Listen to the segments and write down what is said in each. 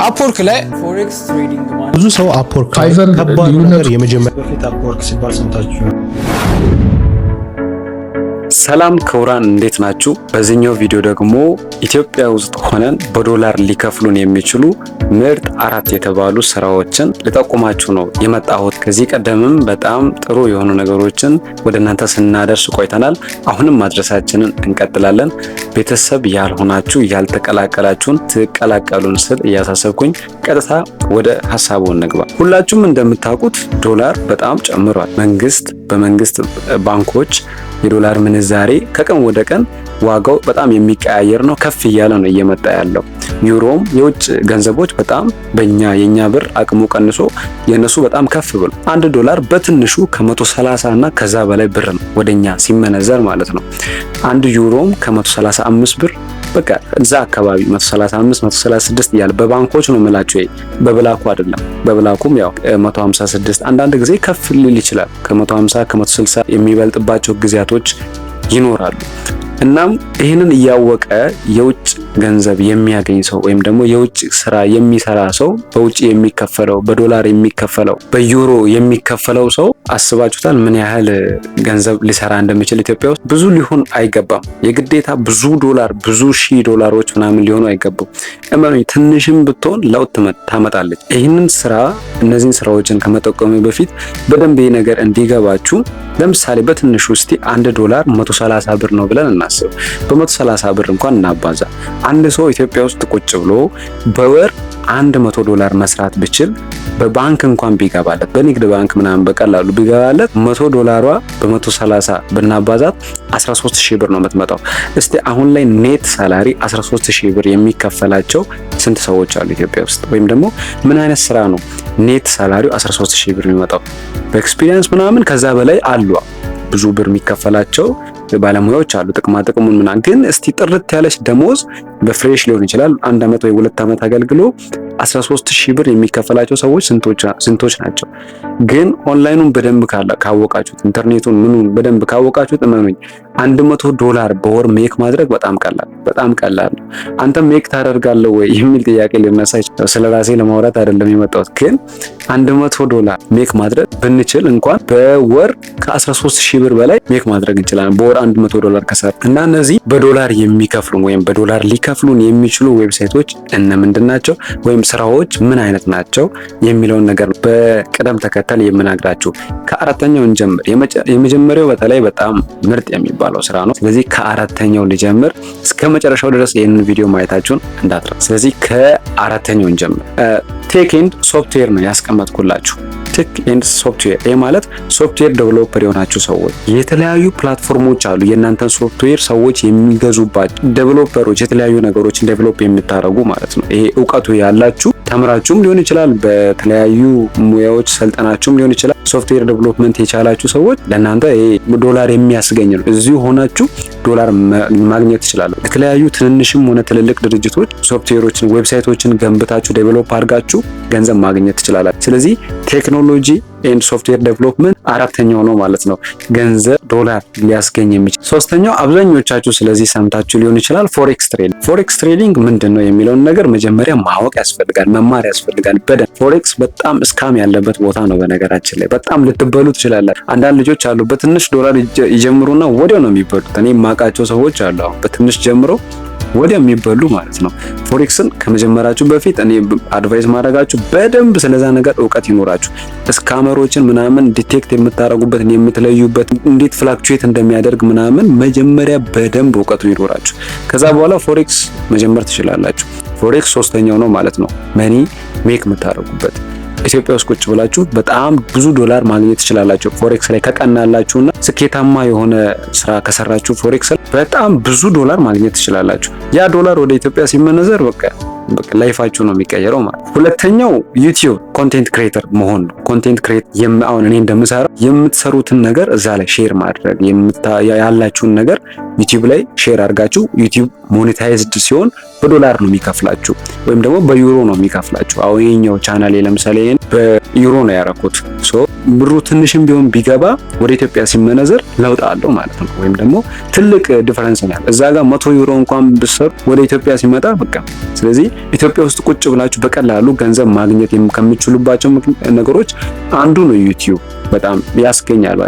አፕወርክ ላይ ፎሬክስ ትሬዲንግ ማለት ብዙ ሰው አፕወርክ ከባድ ነገር የመጀመሪያ በፊት አፕወርክ ሲባል ሰምታችሁ ሰላም ክቡራን እንዴት ናችሁ? በዚህኛው ቪዲዮ ደግሞ ኢትዮጵያ ውስጥ ሆነን በዶላር ሊከፍሉን የሚችሉ ምርጥ 4 የተባሉ ስራዎችን ልጠቁማችሁ ነው የመጣሁት። ከዚህ ቀደምም በጣም ጥሩ የሆኑ ነገሮችን ወደ እናንተ ስናደርስ ቆይተናል። አሁንም ማድረሳችንን እንቀጥላለን። ቤተሰብ ያልሆናችሁ ያልተቀላቀላችሁን ትቀላቀሉን ስል እያሳሰብኩኝ ቀጥታ ወደ ሐሳቡ እንግባ። ሁላችሁም እንደምታውቁት ዶላር በጣም ጨምሯል። በመንግስት ባንኮች የዶላር ምንዛሬ ከቀን ወደ ቀን ዋጋው በጣም የሚቀያየር ነው፣ ከፍ እያለ ነው እየመጣ ያለው። ዩሮም የውጭ ገንዘቦች በጣም የኛ ብር አቅሙ ቀንሶ የነሱ በጣም ከፍ ብሎ $1 በትንሹ ከ130 እና ከዛ በላይ ብር ነው ወደኛ ሲመነዘር ማለት ነው። 1 ዩሮም ከ135 ብር በቃ እዛ አካባቢ 135 136 እያለ በባንኮች ነው የምላችሁ፣ በብላኩ አይደለም። በብላኩም ያው 156 አንዳንድ ጊዜ ከፍ ሊል ይችላል። ከ150 ከ160 የሚበልጥባቸው ጊዜያቶች ይኖራሉ። እናም ይህንን እያወቀ የውጭ ገንዘብ የሚያገኝ ሰው ወይም ደግሞ የውጭ ስራ የሚሰራ ሰው በውጭ የሚከፈለው በዶላር የሚከፈለው በዩሮ የሚከፈለው ሰው አስባችሁታል ምን ያህል ገንዘብ ሊሰራ እንደሚችል? ኢትዮጵያ ውስጥ ብዙ ሊሆን አይገባም። የግዴታ ብዙ ዶላር ብዙ ሺህ ዶላሮች ምናምን ሊሆኑ አይገባም። እመኑኝ ትንሽም ብትሆን ለውጥ ታመጣለች። ይህንን ስራ እነዚህን ስራዎችን ከመጠቆሜ በፊት በደንብ ይህ ነገር እንዲገባችሁ ለምሳሌ በትንሹ እስቲ $1 130 ብር ነው ብለን እናስብ። በ130 ብር እንኳን እናባዛ። አንድ ሰው ኢትዮጵያ ውስጥ ቁጭ ብሎ በወር $100 መስራት ብችል በባንክ እንኳን ቢገባለት በንግድ ባንክ ምናምን በቀላሉ ቢገባለት $100 በ130 ብናባዛት 13000 ብር ነው የምትመጣው። እስቲ አሁን ላይ ኔት ሳላሪ 13000 ብር የሚከፈላቸው ስንት ሰዎች አሉ ኢትዮጵያ ውስጥ? ወይም ደግሞ ምን አይነት ስራ ነው ኔት ሳላሪው 13000 ብር የሚመጣው? በኤክስፒሪየንስ ምናምን ከዛ በላይ አሉ ብዙ ብር የሚከፈላቸው ባለሙያዎች አሉ። ጥቅሙን ምናምን ግን እስቲ ጥርት ያለች ደሞዝ በፍሬሽ ሊሆን ይችላል 1 አመት ወይ 2 አመት አገልግሎ 13000 ብር የሚከፈላቸው ሰዎች ስንቶች ናቸው? ግን ኦንላይኑን በደንብ ካወቃችሁት ኢንተርኔቱን ምኑን በደንብ ካወቃችሁት እመኑኝ $100 በወር ሜክ ማድረግ በጣም ቀላል ነው። አንተ ሜክ ታደርጋለህ ወይ የሚል ጥያቄ ሊነሳ ይችላል። ስለራሴ ለማውራት አይደለም የመጣሁት። ግን $100 ሜክ ማድረግ ብንችል እንኳን በወር ከ13000 ብር በላይ ሜክ ማድረግ እንችላለን በወር $100 ከሰራ እና እነዚህ በዶላር የሚከፍሉን ወይም በዶላር ሊከፍሉን የሚችሉ ዌብሳይቶች እነምንድን ናቸው ወይም ስራዎች ምን አይነት ናቸው የሚለውን ነገር በቅደም ተከተል የምናግራችሁ። ከአራተኛው እንጀምር። የመጀመሪያው በተለይ በጣም ምርጥ የሚባለው ስራ ነው። ስለዚህ ከአራተኛው ልጀምር። እስከ መጨረሻው ድረስ ይህንን ቪዲዮ ማየታችሁን እንዳትረሱ። ስለዚህ ከአራተኛው እንጀምር። ቴክ ኤንድ ሶፍትዌር ነው ያስቀመጥኩላችሁ። ቴክ ኤንድ ሶፍትዌር ይሄ ማለት ሶፍትዌር ዴቨሎፐር የሆናችሁ ሰዎች የተለያዩ ፕላትፎርሞች አሉ የእናንተን ሶፍትዌር ሰዎች የሚገዙባቸው ዴቨሎፐሮች፣ የተለያዩ ነገሮችን ዴቨሎፕ የምታደርጉ ማለት ነው። ይሄ እውቀቱ ያላችሁ ተምራችሁም ሊሆን ይችላል፣ በተለያዩ ሙያዎች ሰልጠናችሁም ሊሆን ይችላል። ሶፍትዌር ዴቨሎፕመንት የቻላችሁ ሰዎች ለእናንተ ይሄ ዶላር የሚያስገኝ ነው። እዚሁ ሆናችሁ ዶላር ማግኘት ትችላላችሁ። የተለያዩ ትንንሽም ሆነ ትልልቅ ድርጅቶች ሶፍትዌሮችን ዌብሳይቶችን ገንብታችሁ ዴቨሎፕ አድርጋችሁ ገንዘብ ማግኘት ትችላላችሁ። ስለዚህ ቴክኖሎጂ ኤንድ ሶፍትዌር ዴቨሎፕመንት አራተኛው ነው ማለት ነው፣ ገንዘብ ዶላር ሊያስገኝ የሚችል። ሶስተኛው አብዛኞቻችሁ ስለዚህ ሰምታችሁ ሊሆን ይችላል፣ ፎሬክስ ትሬዲንግ። ፎሬክስ ትሬዲንግ ምንድነው የሚለውን ነገር መጀመሪያ ማወቅ ያስፈልጋል፣ መማር ያስፈልጋል በደንብ። ፎሬክስ በጣም ስካም ያለበት ቦታ ነው። በነገራችን ላይ በጣም ልትበሉ ትችላላችሁ። አንዳንድ ልጆች አሉ በትንሽ ዶላር ይጀምሩና ወዲያው ነው የሚበሉት። እኔ የማውቃቸው ሰዎች አሉ በትንሽ ጀምሮ ወዲያው የሚበሉ ማለት ነው። ፎሬክስን ከመጀመራችሁ በፊት እኔ አድቫይስ ማድረጋችሁ በደንብ ስለዛ ነገር እውቀት ይኖራችሁ። ስካመሮችን ምናምን ዲቴክት የምታረጉበት የምትለዩበት እንዴት ፍላክቹዌት እንደሚያደርግ ምናምን መጀመሪያ በደንብ እውቀቱ ይኖራችሁ። ከዛ በኋላ ፎሬክስ መጀመር ትችላላችሁ። ፎሬክስ ሶስተኛው ነው ማለት ነው መኒ ሜክ የምታረጉበት። ኢትዮጵያ ውስጥ ቁጭ ብላችሁ በጣም ብዙ ዶላር ማግኘት ትችላላችሁ ፎሬክስ ላይ ከቀናላችሁና ስኬታማ የሆነ ስራ ከሰራችሁ ፎሬክስ ላይ በጣም ብዙ ዶላር ማግኘት ትችላላችሁ። ያ ዶላር ወደ ኢትዮጵያ ሲመነዘር በቃ ላይፋችሁ ነው የሚቀየረው ማለት። ሁለተኛው ዩቲዩብ ኮንቴንት ክሬተር መሆን ነው። ኮንቴንት ክሬት አሁን እኔ እንደምሰራው የምትሰሩትን ነገር እዛ ላይ ሼር ማድረግ ያላችሁን ነገር ዩቲዩብ ላይ ሼር አድርጋችሁ ዩቲዩብ ሞኔታይዝድ ሲሆን በዶላር ነው የሚከፍላችሁ ወይም ደግሞ በዩሮ ነው የሚከፍላችሁ። አሁን የኛው ቻናሌ ለምሳሌ በዩሮ ነው ያደረኩት። ሶ ብሩ ትንሽም ቢሆን ቢገባ ወደ ኢትዮጵያ ሲመነዘር ለውጥ አለው ማለት ነው። ወይም ደግሞ ትልቅ ዲፈረንስ ነው። እዛ ጋር 100 ዩሮ እንኳን ብትሰሩ ወደ ኢትዮጵያ ሲመጣ በቃ። ስለዚህ ኢትዮጵያ ውስጥ ቁጭ ብላችሁ በቀላሉ ገንዘብ ማግኘት ከምትችሉባቸው ነገሮች አንዱ ነው ዩቲዩብ። በጣም ያስገኛል።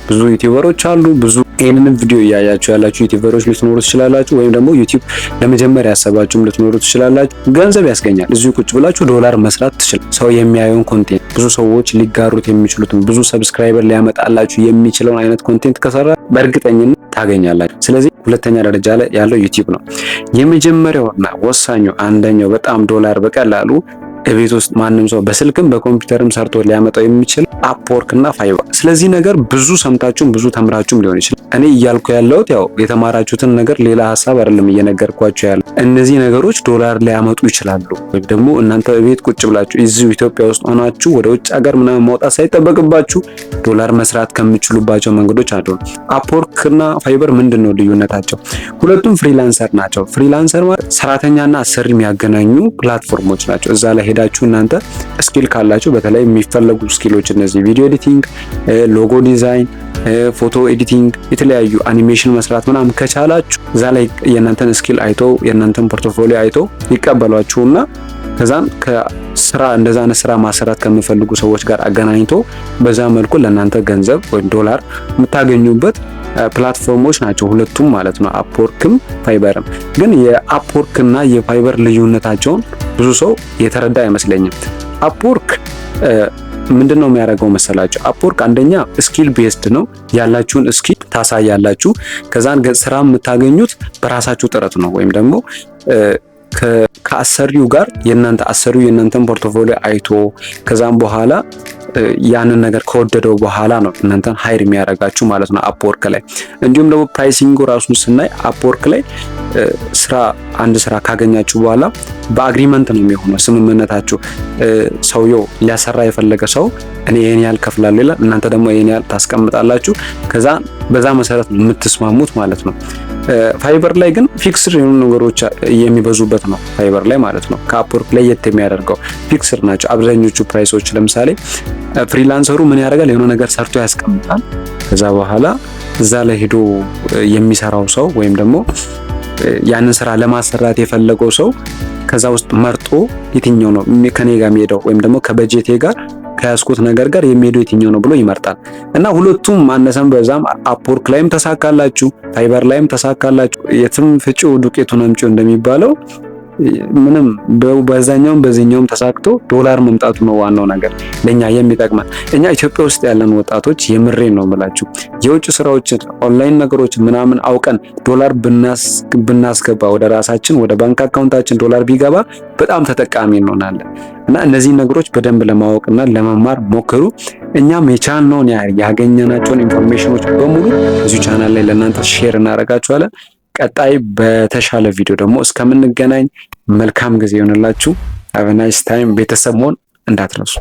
ብዙ ዩቲዩበሮች አሉ። ብዙ ይሄንን ቪዲዮ እያያችሁ ያላችሁ ዩቲዩበሮች ልትኖሩ ትችላላችሁ፣ ወይም ደግሞ ዩቲዩብ ለመጀመሪያ ያሰባችሁም ልትኖሩ ትችላላችሁ። ገንዘብ ያስገኛል። እዚሁ ቁጭ ብላችሁ ዶላር መስራት ትችላላችሁ። ሰው የሚያየውን ኮንቴንት ብዙ ሰዎች ሊጋሩት የሚችሉትን ብዙ ሰብስክራይበር ሊያመጣላችሁ የሚችለውን አይነት ኮንቴንት ከሰራ በእርግጠኝነት ታገኛላችሁ። ስለዚህ ሁለተኛ ደረጃ ላይ ያለው ዩቲዩብ ነው። የመጀመሪያውና ወሳኙ አንደኛው በጣም ዶላር በቀላሉ ቤት ውስጥ ማንም ሰው በስልክም በኮምፒውተርም ሰርቶ ሊያመጣው የሚችል አፕወርክ እና ፋይበር። ስለዚህ ነገር ብዙ ሰምታችሁም ብዙ ተምራችሁም ሊሆን ይችላል። እኔ እያልኩ ያለሁት ያው የተማራችሁትን ነገር ሌላ ሀሳብ አይደለም እየነገርኳችሁ ያለው። እነዚህ ነገሮች ዶላር ሊያመጡ ይችላሉ። ወይም ደግሞ እናንተ ቤት ቁጭ ብላችሁ እዚሁ ኢትዮጵያ ውስጥ ሆናችሁ ወደ ውጭ ሀገር ምናምን ማውጣት ሳይጠበቅባችሁ ዶላር መስራት ከምትችሉባቸው መንገዶች አንዱ ነው። አፕወርክ እና ፋይበር ምንድን ነው ልዩነታቸው? ሁለቱም ፍሪላንሰር ናቸው። ፍሪላንሰር ማለት ሰራተኛና አሰሪ የሚያገናኙ ፕላትፎርሞች ናቸው። እዛ ላይ ሄዳችሁ እናንተ ስኪል ካላችሁ በተለይ የሚፈለጉ ስኪሎች እነዚህ ቪዲዮ ኤዲቲንግ፣ ሎጎ ዲዛይን፣ ፎቶ ኤዲቲንግ፣ የተለያዩ አኒሜሽን መስራት ምናምን ከቻላችሁ እዛ ላይ የእናንተን ስኪል አይቶ የእናንተን ፖርትፎሊዮ አይቶ ይቀበሏችሁና ከዛን ከስራ እንደዛ አይነት ስራ ማሰራት ከሚፈልጉ ሰዎች ጋር አገናኝቶ በዛ መልኩ ለእናንተ ገንዘብ ወይም ዶላር የምታገኙበት ፕላትፎርሞች ናቸው ሁለቱም ማለት ነው። አፕወርክም ፋይበርም። ግን የአፕወርክ እና የፋይበር ልዩነታቸውን ብዙ ሰው የተረዳ አይመስለኝም። አፕወርክ ምንድነው የሚያደርገው መሰላችሁ? አፕወርክ አንደኛ ስኪል ቤዝድ ነው። ያላችሁን ስኪል ታሳያላችሁ። ከዛን ስራ የምታገኙት በራሳችሁ ጥረት ነው። ወይም ደግሞ ከአሰሪው ጋር አሰሪው የእናንተን ፖርትፎሊዮ አይቶ ከዛም በኋላ ያንን ነገር ከወደደው በኋላ ነው እናንተን ሃይር የሚያደርጋችሁ ማለት ነው አፕወርክ ላይ። እንዲሁም ደግሞ ፕራይሲንጉ ራሱን ስናይ አፕወርክ ላይ አንድ ስራ ካገኛችሁ በኋላ በአግሪመንት ነው የሚሆነው ስምምነታችሁ። ሰውየው ሊያሰራ የፈለገ ሰው እኔ ይሄን ያህል ከፍላለሁ ይላል፣ እናንተ ደግሞ ይሄን ያህል ታስቀምጣላችሁ። ከዛ በዛ መሰረት ነው የምትስማሙት ማለት ነው። ፋይበር ላይ ግን ፊክስድ የሆኑ ነገሮች የሚበዙበት ነው ፋይበር ላይ ማለት ነው። ከአፕወርክ ላይ የት የሚያደርገው ፊክስድ ናቸው አብዛኞቹ ፕራይሶች። ለምሳሌ ፍሪላንሰሩ ምን ያደርጋል? የሆነ ነገር ሰርቶ ያስቀምጣል። ከዛ በኋላ እዛ ላይ ሄዶ የሚሰራው ሰው ወይም ደግሞ ያንን ስራ ለማሰራት የፈለገው ሰው ከዛ ውስጥ መርጦ የትኛው ነው ከኔ ጋር የሚሄደው ወይም ደግሞ ከበጀቴ ጋር ከያዝኩት ነገር ጋር የሚሄደው የትኛው ነው ብሎ ይመርጣል። እና ሁለቱም ማነሰም በዛም አፕወርክ ላይም ተሳካላችሁ፣ ፋይበር ላይም ተሳካላችሁ። የትም ፍጪው ዱቄቱን አምጪው እንደሚባለው ምንም በዛኛውም በዚህኛውም ተሳክቶ ዶላር መምጣቱ ነው ዋናው ነገር ለኛ የሚጠቅመን። እኛ ኢትዮጵያ ውስጥ ያለን ወጣቶች የምሬን ነው የምላችሁ የውጭ ስራዎችን ኦንላይን ነገሮችን ምናምን አውቀን ዶላር ብናስገባ ወደ ራሳችን ወደ ባንክ አካውንታችን ዶላር ቢገባ በጣም ተጠቃሚ እንሆናለን። እና እነዚህ ነገሮች በደንብ ለማወቅና ለመማር ሞክሩ። እኛም የቻልነውን ያገኘናቸውን ኢንፎርሜሽኖች በሙሉ እዚህ ቻናል ላይ ለእናንተ ሼር እናደርጋችኋለን። ቀጣይ በተሻለ ቪዲዮ ደግሞ እስከምንገናኝ መልካም ጊዜ ይሆንላችሁ። ሃቭ ናይስ ታይም። ቤተሰብ መሆን እንዳትረሱ።